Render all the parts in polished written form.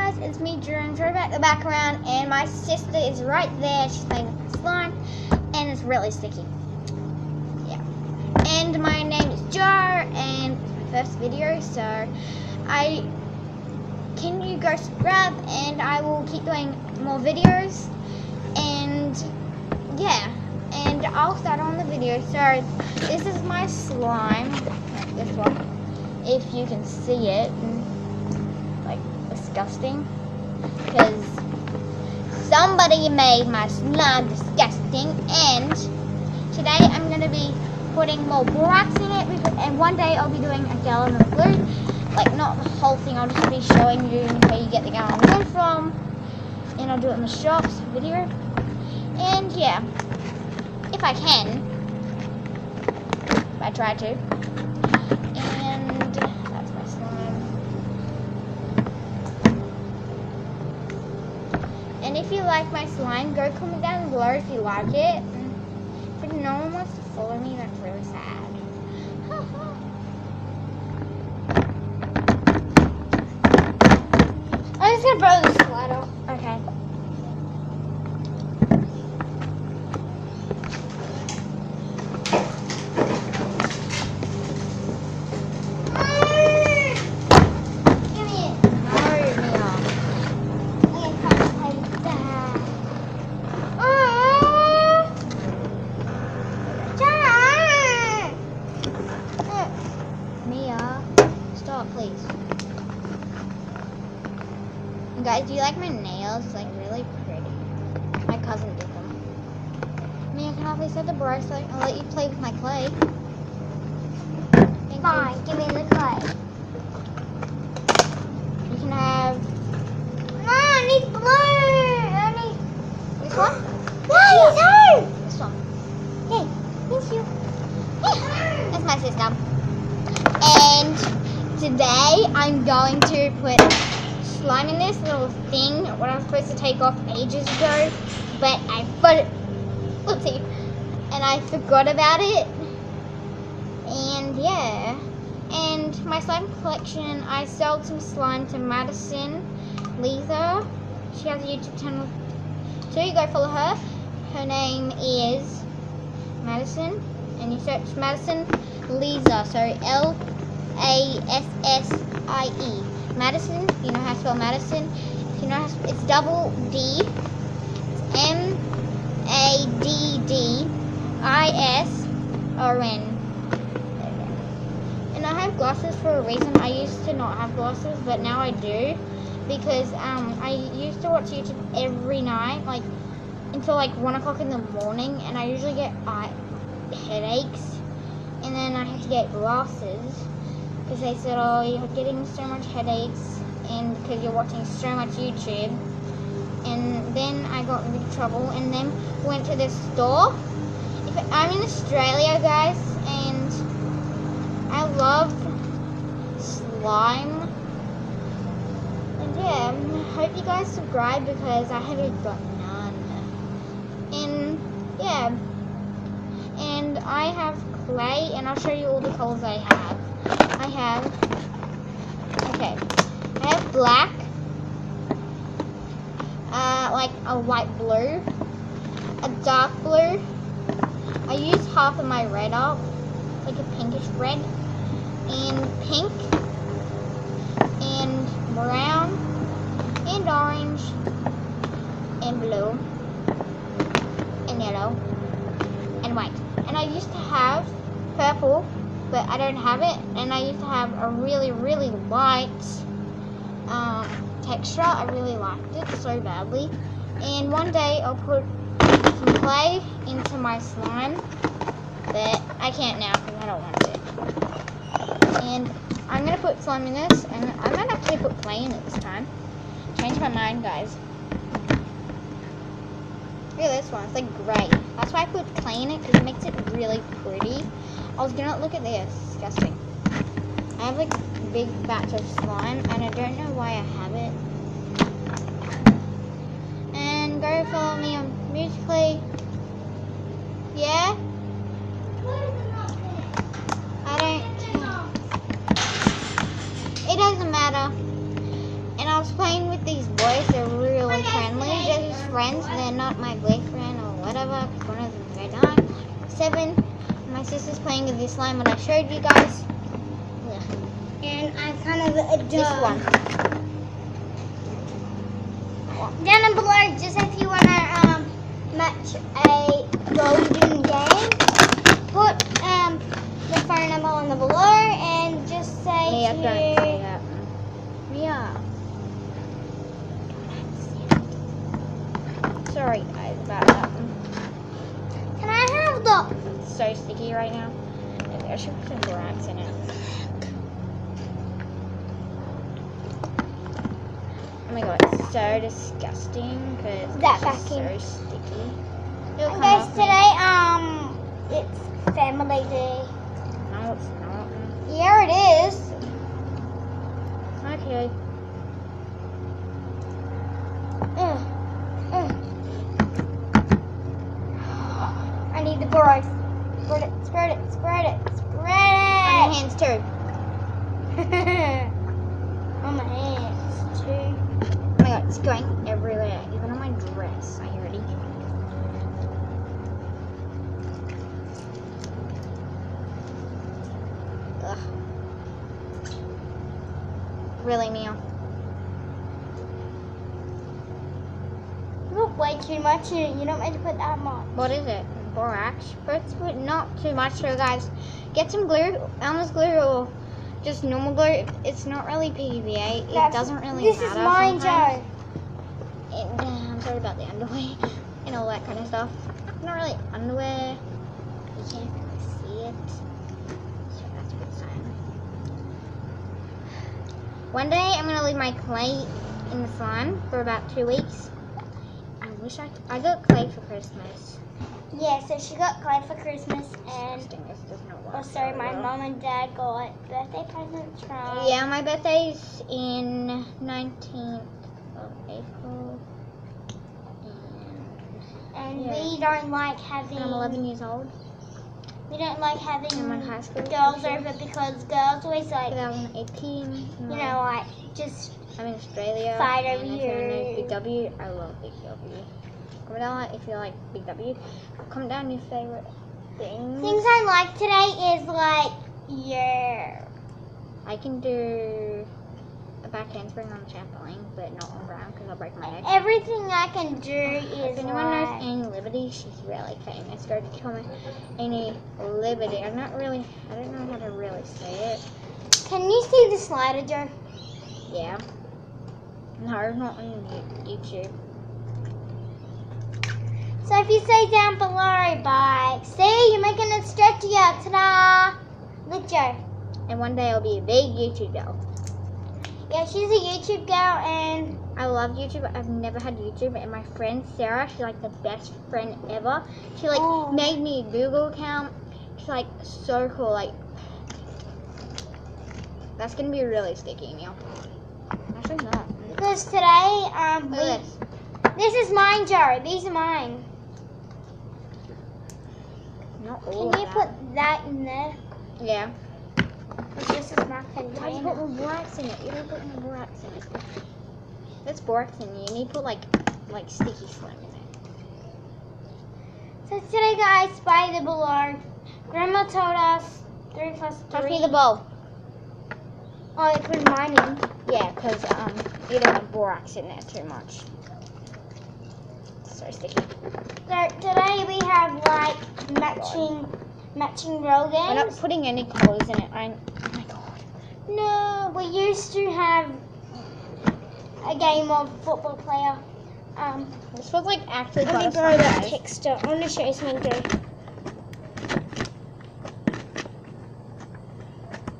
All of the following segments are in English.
guys, it's me, Drew, and Drew at the background, and my sister is right there. She's playing with the slime, and it's really sticky. Yeah. And my name is Jar, and it's my first video, so can you go subscribe, and I will keep doing more videos, and yeah, and I'll start on the video. So this is my slime, like this one, if you can see it. Like disgusting, because somebody made my slime disgusting, and today I'm going to be putting more borax in it, and one day I'll be doing a gallon of glue, like not the whole thing, I'll just be showing you where you get the gallon of glue from, and I'll do it in the shops video, and yeah, if I can, I try to. And that's my slime. And if you like my slime, go comment down below if you like it. But no one wants to follow me, that's really sad. I'm just gonna blow the slide off. Okay. Please. And guys, do you like my nails? It's like really pretty. My cousin did them. Mia, can I please have the brush? I'll let you play with my clay. Thank Fine, you. give me the clay. You can have. No, I need blue. I need This one? no. This one. Hey, thank you. That's my sister. And today I'm going to put slime in this little thing, what I was supposed to take off ages ago, but I put it, oopsie, and I forgot about it. And yeah, and my slime collection, I sold some slime to Madison Lisa. She has a YouTube channel too, go follow her. Her name is Madison, and you search Madison Lisa, so Lassie. Madison, you know how to spell Madison. If you know how to, it's double D, it's MADDISON. And I have glasses for a reason. I used to not have glasses, but now I do, because I used to watch YouTube every night, like until like 1 o'clock in the morning, and I usually get headaches, and then I had to get glasses. Because they said, oh, you're getting so much headaches, and because you're watching so much YouTube. And then I got in big trouble, and then went to this store. I'm in Australia, guys, and I love slime. And yeah, I hope you guys subscribe, because I haven't got none. And yeah, and I have clay, and I'll show you all the colors I have. I have black, like a light blue, a dark blue. I used half of my red up, like a pinkish red, and pink, and brown, and orange, and blue, and yellow, and white. And I used to have purple, but I don't have it, and I used to have a really, really light texture. I really liked it so badly, and one day I'll put some clay into my slime, but I can't now because I don't want it. And I'm going to put slime in this, and I might actually put clay in it this time. Change my mind, guys. Look at this one, it's like grey. That's why I put clay in it, because it makes it really pretty. I was gonna look at this, disgusting. I have like a big batch of slime, and I don't know why I have it. And go follow me on Musical.ly. Yeah? I don't care. It doesn't matter. And I was playing with these boys. They're really friendly, just friends. They're not my boyfriend or whatever. One of them's very nice. 7. My sister's playing with this slime that I showed you guys. And I kind of adore This one. Down below, just if you want to match a golden game, put the phone number on the below and just say Mia, to don't say that. Mia. Sorry guys about that. Can I have the It's so sticky right now. Maybe I should put some borax in it. Oh my god, it's so disgusting because That it's just vacuum. so sticky. It'll come guys off me. today? It's Family Day. No, it's not. Yeah, it is. Okay. I need the borax. Spread it, spread it, spread it, On spread my it. hands too. On my hands too. Oh my god, it's going everywhere, even on my dress. Are you ready? Ugh. Really, Mia? You put way too much in it. You don't need to put that much. What is it? Borax? But not too much, so guys, get some glue, Elmer's glue, or just normal glue. It's not really PVA. It doesn't really This matter is mine, sometimes. Joe. I'm sorry about the underwear and all that kind of stuff. Not really underwear. You can't really see it. So that's a good sign. One day I'm gonna leave my clay in the sun for about 2 weeks. I got clay for Christmas. Yeah, so she got clay for Christmas, and Interesting, this does not work also very my well. mom and dad got birthday presents from. Yeah, my birthday's in 19th of April. And yeah. we don't like having. And I'm 11 years old. We don't like having I'm in high school. girls over because girls always like 2018. you know like just I'm in Australia. Fight and over if anyone knows you. Big W, I love Big W. Comment down if you like Big W. Comment down your favorite things. things I like today is like yeah. I can do a back handspring on trampoline, but not on ground because I'll break my neck. Everything I can do If is anyone knows like Annie Liberty, she's really famous. Go to comment Annie Liberty. I don't know how to really say it. Can you see the slider, Joe? Yeah. No, not on YouTube. So if you say down below, bye. See, you're making it stretchy out. Ta-da! Look, Joe. And one day I'll be a big YouTube girl. Yeah, she's a YouTube girl, and I love YouTube. I've never had YouTube, and my friend Sarah, she's like the best friend ever. She like Oh. made me a Google account. She's like so cool. Like that's gonna be really sticky, Neil. Actually not. because today, Look at this. this is mine, Joe. These are mine. Not all Can you of put that. that in there? Yeah. 'Cause this is my Why do you put container. more borax in it? You don't put more borax in it. That's borax in you. You need to put like sticky slime in it. So today, guys, by the below, Grandma told us 3 plus 3. Pass me the bowl. Oh, I put mine in. Yeah, because you don't have borax in there too much. It's so sticky. So today we have like matching roll We're not games. putting any colors in it. Oh my god. No, we used to have a game of football player. This was like actually Let me quite borrow that fun. texture. I want to show you something, Joe.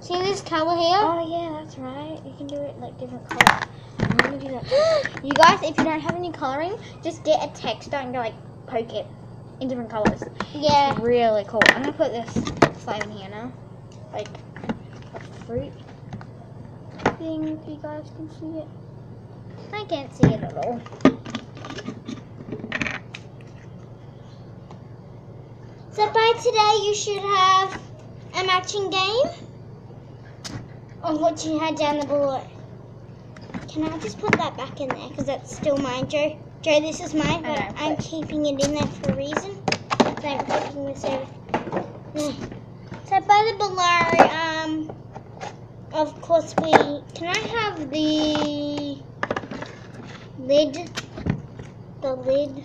See this color here? Oh yeah, that's right. You can do it like different colors. I'm gonna do that too. You guys, if you don't have any coloring, just get a texture and go like poke it in different colors. Yeah. It's really cool. I'm gonna put this slime in here now. Like a fruit thing, if you guys can see it. I can't see it at all. So by today you should have a matching game of what you had down the below. Can I just put that back in there because that's still mine, Joe? Joe, this is mine, but know, I'm keeping it in there for a reason. So I'm putting this over. So by the below, of course can I have the lid? The lid.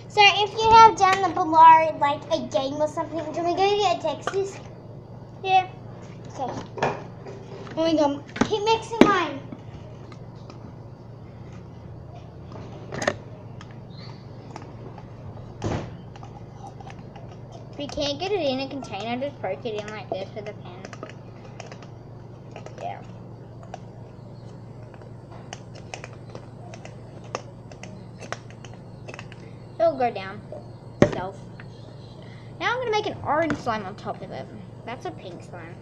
So if you have down the below like a game or something, can we go get Texas? Yeah. Okay. Oh my god, keep mixing mine. If you can't get it in a container, just poke it in like this with a pen. Yeah. It'll go down. Self. Now I'm gonna make an orange slime on top of it. That's a pink slime.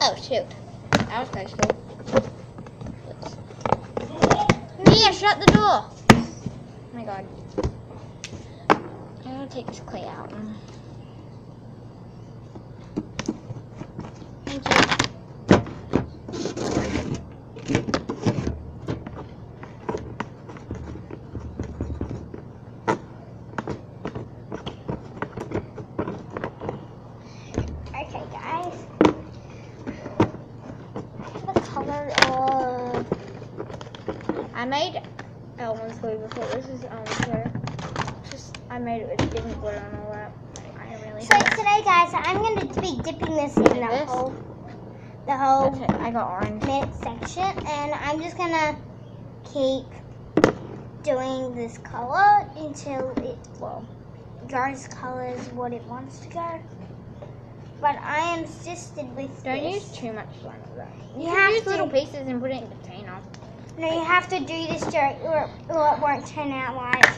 Oh shoot. That was close. Oops. Mia, shut the door! Oh my god. I'm gonna take this clay out. Thank you. Okay, guys. The color of I made almond glue before. This is almond glue. I made it with different glue and all that. I really so today, guys, I'm going to be dipping this in the This? whole That's it. I got orange. minute section, and I'm just gonna keep doing this color until it goes colors what it wants to go. But I am insisted with Don't this. use too much slime of that. You You have can use to- little pieces and put it in a container. No, you have to do this, Joe, or it won't turn out like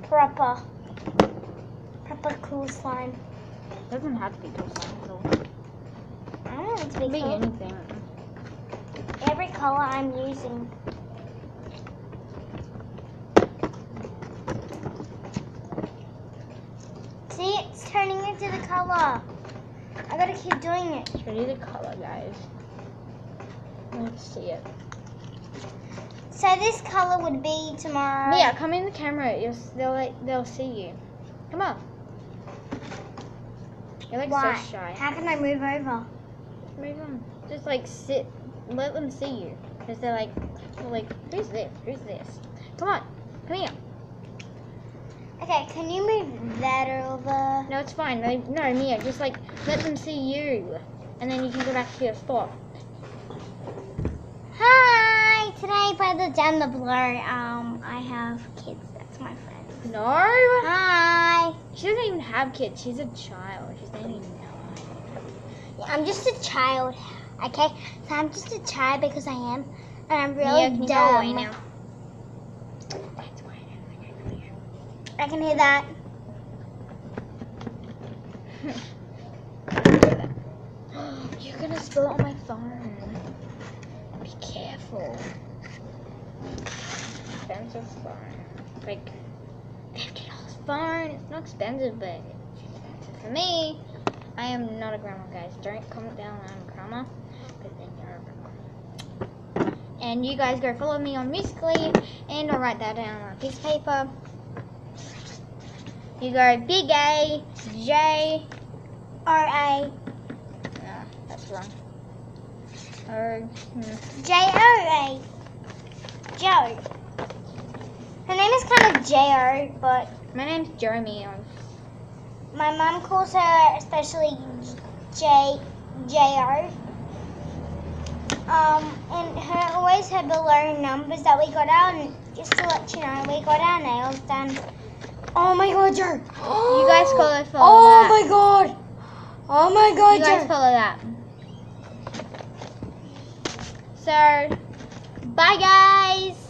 proper cool slime. It doesn't have to be too slime at all. I don't want it to It can be be cool. anything. Every color I'm using. See, it's turning into the color. I gotta keep doing it. Show you the color, guys. Let's see it. So this color would be tomorrow. Mia, come in the camera. They'll see you. Come on. You're like Why? so shy. How can I move over? Move on. Just like sit. Let them see you. Because they're like, who's this? Who's this? Come on. Come here. Okay, can you move that over? No, it's fine. No, Mia, just like let them see you. And then you can go back to your spot. Hi! Today by the down the below, I have kids. That's my friends. No. Hi! She doesn't even have kids. She's a child. She doesn't even know. I'm just a child. Okay? So I'm just a child because I am. And I'm really Mia, can you go away dumb. now? I can hear that. You're gonna spill it on my phone. Be careful. Expensive phone. Like $50 phone. It's not expensive, but it's expensive for me. I am not a grandma, guys. Don't comment down I'm a grandma, but then you're a grandma. And you guys go follow me on Musical.ly, and I'll write that down on a piece of paper. You go Big A J R-A. No, that's wrong. J-O-A. Joe. Her name is kind of J-O, but My name's Jeremy. my mum calls her especially J-O. And her below numbers that we got out, and just to let you know, we got our nails done. Oh my god, Joe. You guys follow that. Oh my god. Oh my god, You guys Joe. follow that. So, bye guys.